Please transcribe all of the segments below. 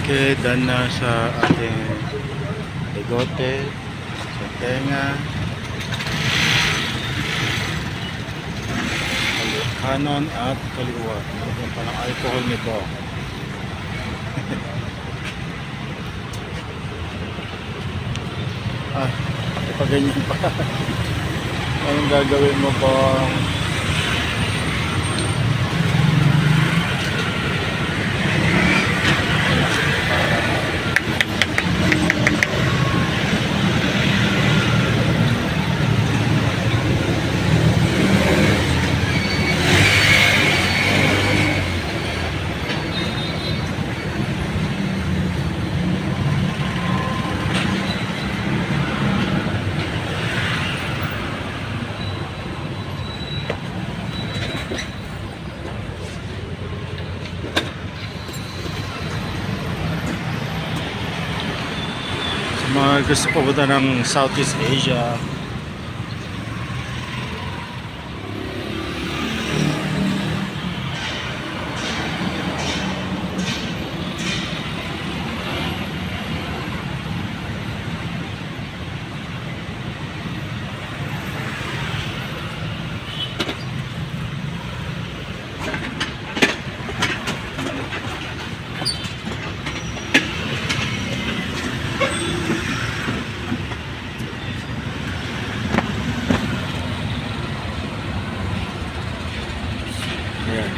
Okay, done na sa ating bigote, sa tenga, kanan at kaliwa. Ito pa ng alcohol nito. Ipaganyan pa. Anong gagawin mo bang mga gusto pupunta ng Southeast Asia? Ayan.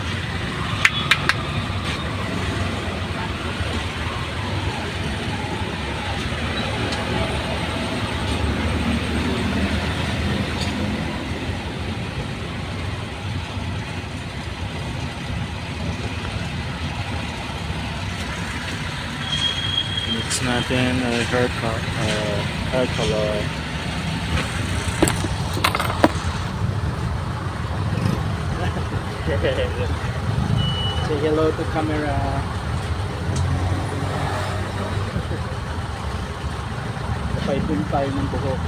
Mix natin hair color. Say hello to camera. Kapaitin tayo ng buhok.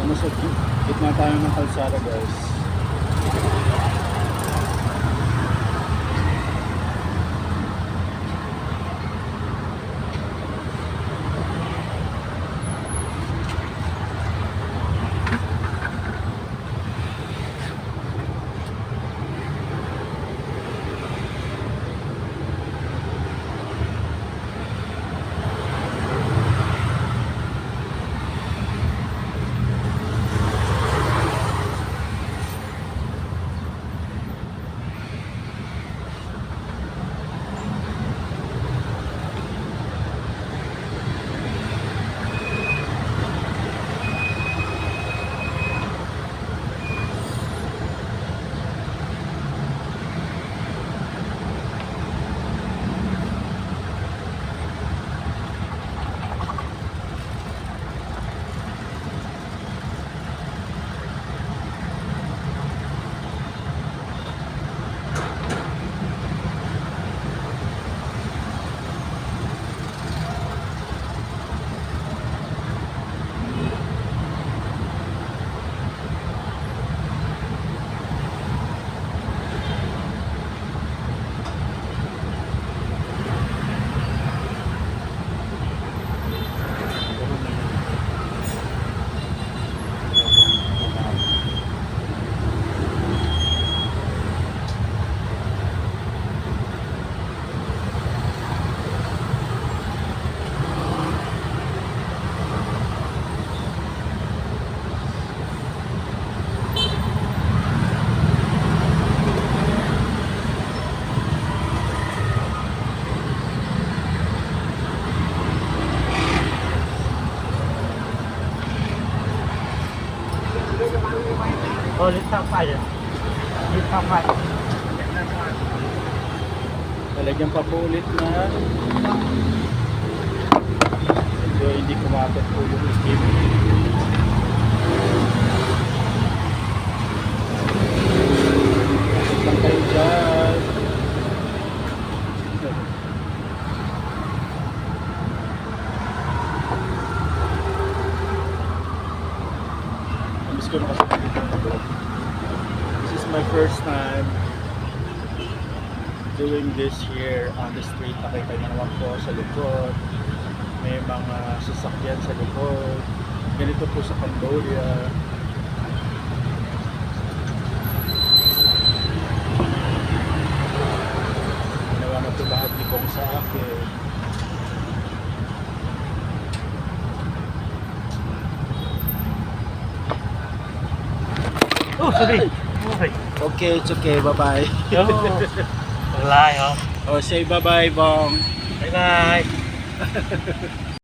Ano sa gitna tayo ng kalsada, guys. Ulit tapay. Ulit tapay. Talagyan pa po ulit na medyo hindi kumapit po yung skip. Kapit lang kayo dyan. my first time doing this here on the street. Nakita niyo naman po sa likod. May mga sasakyan sa likod. Ganito po sa Cambodia. Ginawa na po lahat ni Kong sa akin. Oh, sorry. Okay. Okay, it's okay. Bye-bye. Oh, wala, oh. Oh, say bye-bye, Bong. Bye-bye.